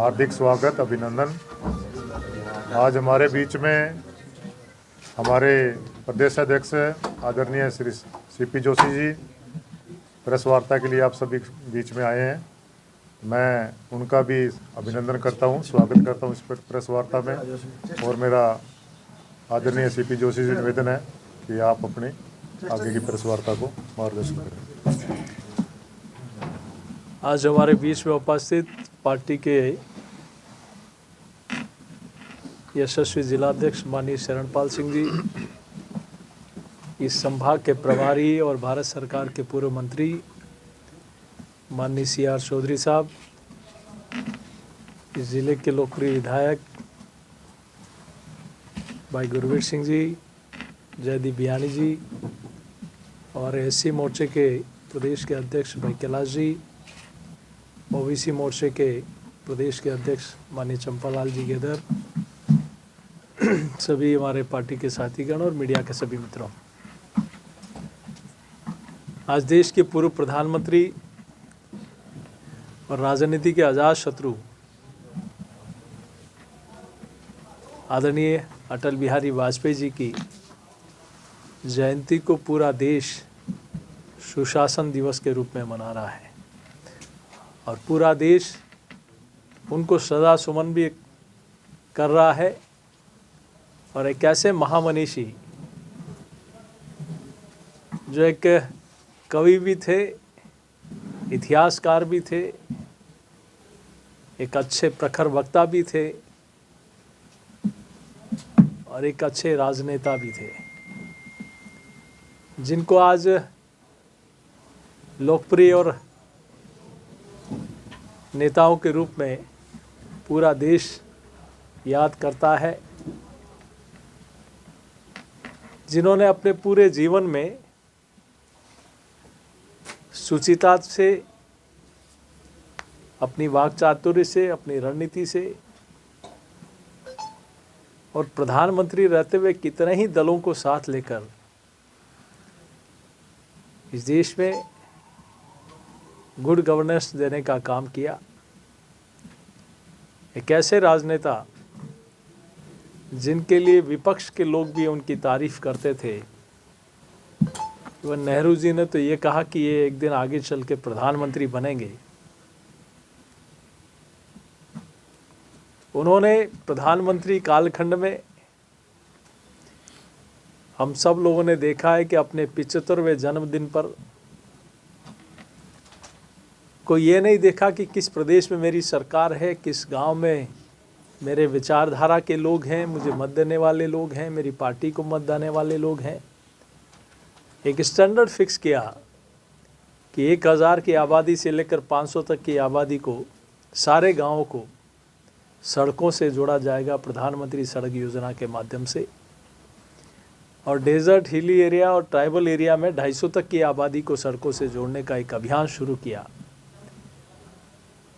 हार्दिक स्वागत, अभिनंदन। आज हमारे बीच में हमारे प्रदेश अध्यक्ष आदरणीय श्री सीपी जोशी जी प्रेस वार्ता के लिए आप सभी बीच में आए हैं। मैं उनका भी अभिनंदन करता हूं, स्वागत करता हूं इस प्रेस वार्ता में। और मेरा आदरणीय सीपी जोशी जी निवेदन है कि आप अपनी आगे की प्रेस वार्ता को मार्गदर्शन करें। आज हमारे बीच में उपस्थित पार्टी के यशस्वी जिलाध्यक्ष माननीय शरणपाल सिंह जी, इस संभाग के प्रभारी और भारत सरकार के पूर्व मंत्री माननीय CR चौधरी साहब, इस जिले के लोकप्रिय विधायक भाई गुरवीर सिंह जी, जयदीप बियानी जी और SC मोर्चे के प्रदेश के अध्यक्ष भाई कैलाश जी, OBC मोर्चे के प्रदेश के अध्यक्ष माननीय चंपालाल जी गेदर, सभी हमारे पार्टी के साथीगण और मीडिया के सभी मित्रों, आज देश के पूर्व प्रधानमंत्री और राजनीति के अजात शत्रु आदरणीय अटल बिहारी वाजपेयी जी की जयंती को पूरा देश सुशासन दिवस के रूप में मना रहा है और पूरा देश उनको श्रद्धा सुमन भी कर रहा है। और एक ऐसे महामनीषी जो एक कवि भी थे, इतिहासकार भी थे, एक अच्छे प्रखर वक्ता भी थे और एक अच्छे राजनेता भी थे, जिनको आज लोकप्रिय और नेताओं के रूप में पूरा देश याद करता है, जिन्होंने अपने पूरे जीवन में सुचिता से, अपनी वाक्चातुर्य से, अपनी रणनीति से और प्रधानमंत्री रहते हुए कितने ही दलों को साथ लेकर इस देश में गुड गवर्नेंस देने का काम किया। एक ऐसे राजनेता जिनके लिए विपक्ष के लोग भी उनकी तारीफ करते थे। वह नेहरू जी ने तो ये कहा कि ये एक दिन आगे चल के प्रधानमंत्री बनेंगे। उन्होंने प्रधानमंत्री कालखंड में हम सब लोगों ने देखा है कि अपने 75वें जन्मदिन पर कोई ये नहीं देखा कि किस प्रदेश में मेरी सरकार है, किस गांव में मेरे विचारधारा के लोग हैं, मुझे मत देने वाले लोग हैं, मेरी पार्टी को मत देने वाले लोग हैं। एक स्टैंडर्ड फिक्स किया कि 1000 की आबादी से लेकर 500 तक की आबादी को, सारे गांवों को सड़कों से जोड़ा जाएगा प्रधानमंत्री सड़क योजना के माध्यम से। और डेजर्ट, हिली एरिया और ट्राइबल एरिया में 250 तक की आबादी को सड़कों से जोड़ने का एक अभियान शुरू किया।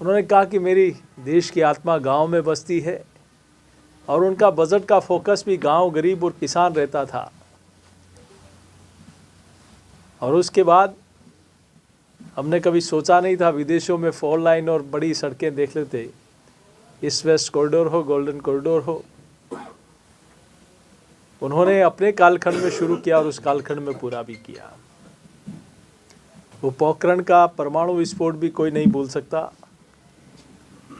उन्होंने कहा कि मेरी देश की आत्मा गांव में बसती है और उनका बजट का फोकस भी गांव, गरीब और किसान रहता था। और उसके बाद हमने कभी सोचा नहीं था, विदेशों में 4 लाइन और बड़ी सड़कें देख लेते, ईस्ट वेस्ट कॉरिडोर हो, गोल्डन कॉरिडोर हो। उन्होंने अपने कालखंड में शुरू किया और उस कालखंड में पूरा भी किया। वो पोखरण का परमाणु विस्फोट भी कोई नहीं भूल सकता,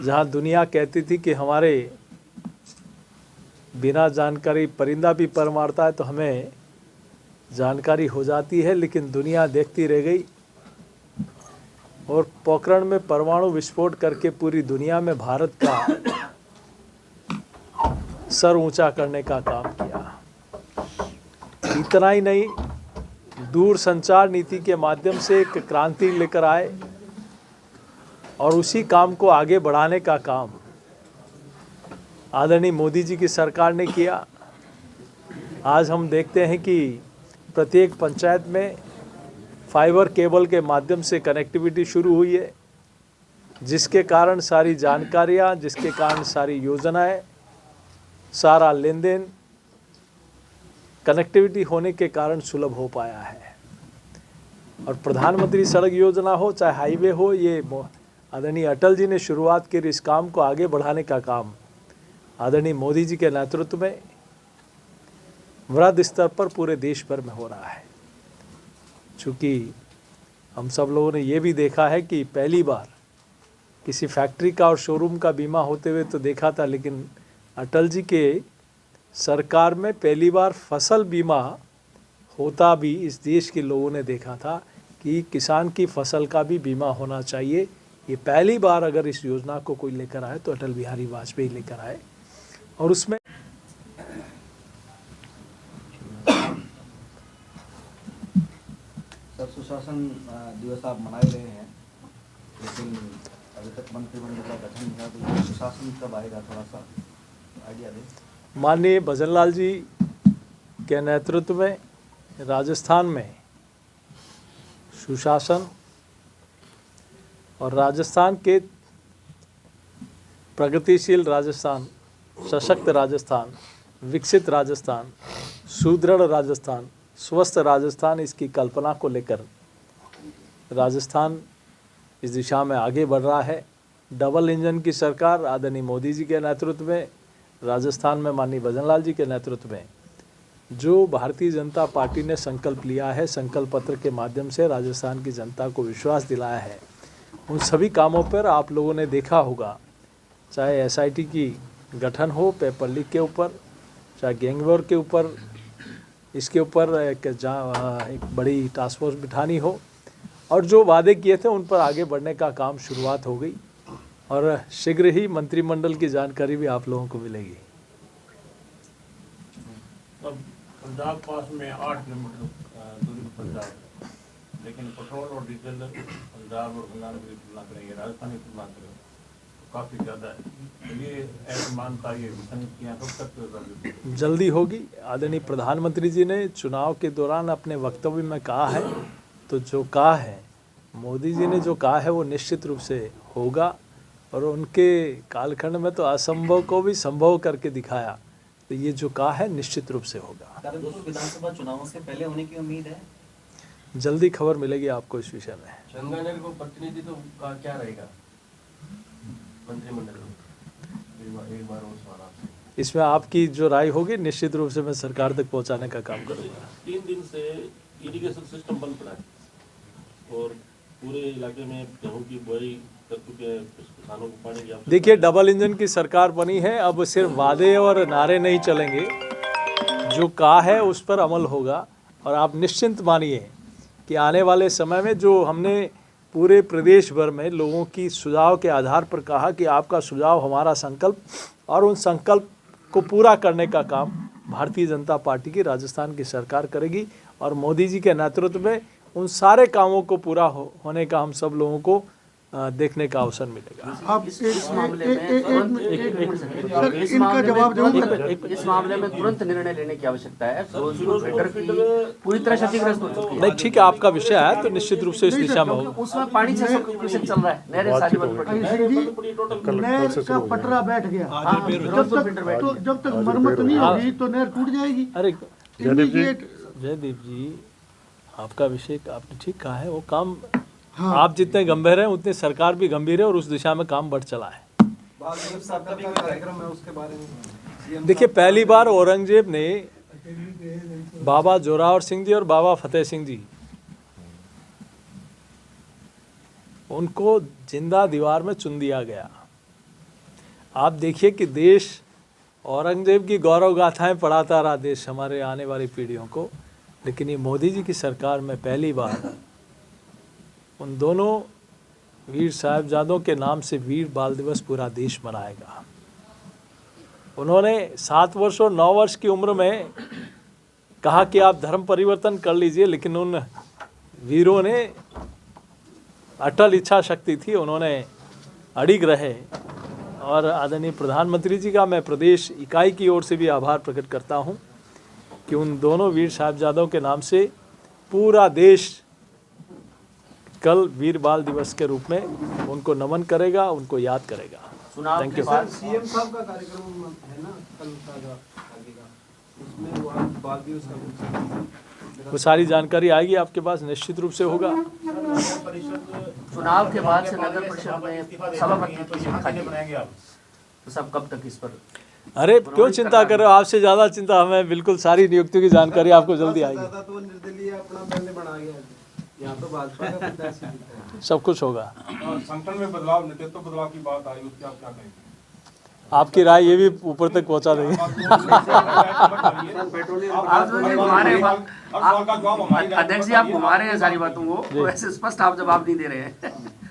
जहां दुनिया कहती थी कि हमारे बिना जानकारी परिंदा भी पर मारता है तो हमें जानकारी हो जाती है, लेकिन दुनिया देखती रह गई और पोखरण में परमाणु विस्फोट करके पूरी दुनिया में भारत का सर ऊंचा करने का काम किया। इतना ही नहीं, दूर संचार नीति के माध्यम से एक क्रांति लेकर आए और उसी काम को आगे बढ़ाने का काम आदरणीय मोदी जी की सरकार ने किया। आज हम देखते हैं कि प्रत्येक पंचायत में फाइबर केबल के माध्यम से कनेक्टिविटी शुरू हुई है, जिसके कारण सारी जानकारियाँ, जिसके कारण सारी योजनाएं, सारा लेन देन कनेक्टिविटी होने के कारण सुलभ हो पाया है। और प्रधानमंत्री सड़क योजना हो चाहे हाईवे हो, ये आदरणीय अटल जी ने शुरुआत की, इस काम को आगे बढ़ाने का काम आदरणीय मोदी जी के नेतृत्व में वृहद स्तर पर पूरे देश भर में हो रहा है। चूँकि हम सब लोगों ने ये भी देखा है कि पहली बार किसी फैक्ट्री का और शोरूम का बीमा होते हुए तो देखा था, लेकिन अटल जी के सरकार में पहली बार फसल बीमा होता भी इस देश के लोगों ने देखा था कि किसान की फसल का भी बीमा होना चाहिए। ये पहली बार अगर इस योजना को कोई लेकर आए तो अटल बिहारी वाजपेयी लेकर आए, और उसमें सर सुशासन दिवस आप मना ही रहे हैं, लेकिन अभी तक मंत्रिमंडल का गठन नहीं हुआ, तो सुशासन कब आएगा, थोड़ा सा आइडिया दें। माननीय भजनलाल जी के नेतृत्व में राजस्थान में सुशासन और राजस्थान के प्रगतिशील राजस्थान, सशक्त राजस्थान, विकसित राजस्थान, सुदृढ़ राजस्थान, स्वस्थ राजस्थान, इसकी कल्पना को लेकर राजस्थान इस दिशा में आगे बढ़ रहा है। डबल इंजन की सरकार आदरणीय मोदी जी के नेतृत्व में, राजस्थान में माननीय भजनलाल जी के नेतृत्व में जो भारतीय जनता पार्टी ने संकल्प लिया है, संकल्प पत्र के माध्यम से राजस्थान की जनता को विश्वास दिलाया है, उन सभी कामों पर आप लोगों ने देखा होगा, चाहे SIT की गठन हो पेपर लीक के ऊपर, चाहे गैंगवॉर के ऊपर, इसके ऊपर एक बड़ी टास्क फोर्स बिठानी हो, और जो वादे किए थे उन पर आगे बढ़ने का काम शुरुआत हो गई, और शीघ्र ही मंत्रिमंडल की जानकारी भी आप लोगों को मिलेगी। अब पंजाब पास में 8 किलोमीटर दूरी पर पंजाब है, लेकिन पेट्रोल और डीजल पंजाब और हरियाणा की तुलना करेंगे, राजस्थान की तुलना करेंगे तो काफ़ी ज़्यादा है। तो ये ऐसी मानता ये विषय किया कब तक जल्दी होगी। आदरणीय प्रधानमंत्री जी ने चुनाव के दौरान अपने वक्तव्य में कहा है, तो जो कहा है मोदी जी ने जो कहा है वो निश्चित रूप से होगा, और उनके कालखंड में तो असंभव को भी संभव करके दिखाया, तो ये जो कहा है निश्चित रूप से होगा। विधानसभा चुनावों से पहले होने की उम्मीद है। जल्दी खबर मिलेगी आपको इस विषय में। गंगानगर को प्रतिनिधित्व का क्या रहेगा मंत्रिमंडल में, एक बार और सवाल आपसे। इसमें आपकी जो राय होगी निश्चित रूप से मैं सरकार तक पहुंचाने का काम करूंगा। 3 दिन से इरिगेशन सिस्टम बंद पड़ा है और पूरे इलाके में गेहूं की बुआई कर चुके हैं, किसानों को पानी की आवश्यकता। देखिए, डबल इंजन की सरकार बनी है, अब सिर्फ वादे और नारे नहीं चलेंगे, जो कहा है उस पर अमल होगा। और आप निश्चिंत मानिए कि आने वाले समय में जो हमने पूरे प्रदेश भर में लोगों की सुझाव के आधार पर कहा कि आपका सुझाव हमारा संकल्प, और उन संकल्प को पूरा करने का काम भारतीय जनता पार्टी की राजस्थान की सरकार करेगी, और मोदी जी के नेतृत्व में उन सारे कामों को पूरा होने का हम सब लोगों को देखने का अवसर मिलेगा। अब इस मामले में इस मामले में तुरंत निर्णय लेने की आवश्यकता है। पूरी तरह क्षतिग्रस्त हो चुकी है। नहीं, ठीक है, आपका विषय है तो निश्चित रूप से इस दिशा में होगा। उसमें पानी 600% चल रहा है, नहरें सारी बंद पड़ी हैं। नहर का पटरा बैठ गया, जब तक मरम्मत नहीं होगी तो नहर टूट जाएगी। अरे इमीडिएट जयदीप जी, आपका विषय आपने ठीक कहा है, वो काम आप जितने गंभीर हैं उतने सरकार भी गंभीर है, और उस दिशा में काम बढ़ चला है। देखिए, पहली बार औरंगजेब ने बाबा जोरावर सिंह जी और बाबा फतेह सिंह जी, उनको जिंदा दीवार में चुन दिया गया। आप देखिए कि देश औरंगजेब की गौरव गाथाएं पढ़ाता रहा देश हमारे आने वाली पीढ़ियों को, लेकिन ये मोदी जी की सरकार में पहली बार उन दोनों वीर साहिबजादों के नाम से वीर बाल दिवस पूरा देश मनाएगा। उन्होंने 7 वर्ष और 9 वर्ष की उम्र में कहा कि आप धर्म परिवर्तन कर लीजिए, लेकिन उन वीरों ने अटल इच्छा शक्ति थी, उन्होंने अड़िग रहे। और आदरणीय प्रधानमंत्री जी का मैं प्रदेश इकाई की ओर से भी आभार प्रकट करता हूं कि उन दोनों वीर साहिबजादों के नाम से पूरा देश कल वीर बाल दिवस के रूप में उनको नमन करेगा, उनको याद करेगा। Thank you. सीएम साहब का कार्यक्रम है ना कल का, उसमें वो बाल दिवस का वो सारी जानकारी आएगी आपके पास, निश्चित रूप से होगा। चुनाव के बाद से नगर परिषद में सभापति की सीट खाली है। तो सब कब तक इस पर? अरे क्यों चिंता कर रहे हो, आपसे ज़्यादा चिंता हमें, बिल्कुल सारी नियुक्तियों की जानकारी आपको जल्दी आएगी। तो निर्दलीय अपना पहले बना गया, यहाँ तो भाजपा का प्रत्याशी सब कुछ होगा। संगठन में बदलाव, नेतृत्व बदलाव की बात आई, उसके आप क्या कहेंगे? आपकी राय ये भी ऊपर तक पहुंचा देंगे। अध्यक्ष जी, आप घुमा रहे हैं सारी बातों को, तो ऐसे स्पष्ट आप जवाब नहीं दे रहे हैं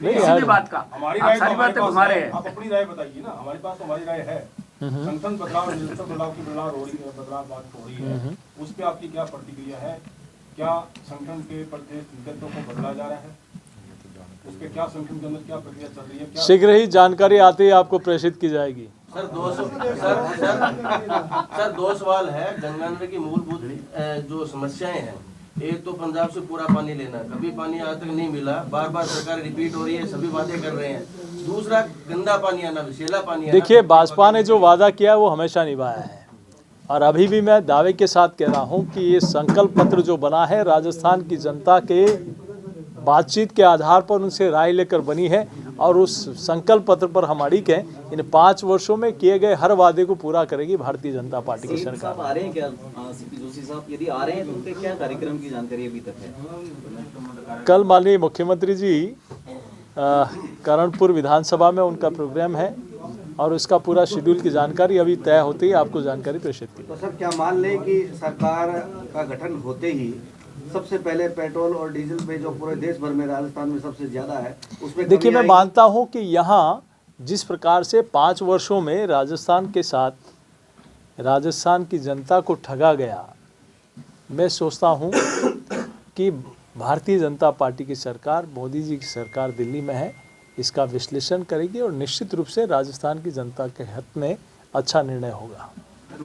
नहीं किसी भी बात का। हमारी आप राय सारी बातें घुमा रहे हैं। आप अपनी राय बताइए ना, हमारे पास तो हमारी राय है। संगठन बदलाव, नेतृत्व बदलाव की बदलाव हो रही है, बदलाव बात हो रही है, उस पर आपकी क्या प्रतिक्रिया है? क्या संगठन के प्रदेश नेतृत्व को बदला जा रहा है? उसके क्या संगठन के अंदर क्या प्रक्रिया चल रही है? शीघ्र ही जानकारी आते ही आपको प्रेषित की जाएगी। सर 2 सवाल है। गंगानगर की मूलभूत जो समस्याएं हैं, एक तो पंजाब से पूरा पानी लेना, कभी पानी आज तक नहीं मिला, बार बार सरकार रिपीट हो रही है, सभी वादे कर रहे हैं। दूसरा गंदा पानी आना, विषैला पानी आना। देखिए, भाजपा ने जो वादा किया वो हमेशा निभाया है, और अभी भी मैं दावे के साथ कह रहा हूं कि ये संकल्प पत्र जो बना है राजस्थान की जनता के बातचीत के आधार पर उनसे राय लेकर बनी है, और उस संकल्प पत्र पर हम अड़िग हैं। इन 5 वर्षों में किए गए हर वादे को पूरा करेगी भारतीय जनता पार्टी की सरकार। आ रहे हैं क्या सीपी जोशी साहब? यदि आ रहे हैं तो उनके क्या कार्यक्रम की जानकारी अभी तक है? कल माननीय मुख्यमंत्री जी करणपुर विधानसभा में उनका प्रोग्राम है, और उसका पूरा शेड्यूल की जानकारी अभी तय होते ही आपको जानकारी प्रेषित की। तो सर, क्या मान लें कि सरकार का गठन होते ही सबसे पहले पेट्रोल और डीजल पे जो पूरे देश भर में राजस्थान में सबसे ज्यादा है, उसमें देखिए, मैं मानता हूं कि यहाँ जिस प्रकार से 5 वर्षों में राजस्थान के साथ राजस्थान की जनता को ठगा गया, मैं सोचता हूं कि भारतीय जनता पार्टी की सरकार, मोदी जी की सरकार दिल्ली में है, इसका विश्लेषण करेगी और निश्चित रूप से राजस्थान की जनता के हित में अच्छा निर्णय होगा।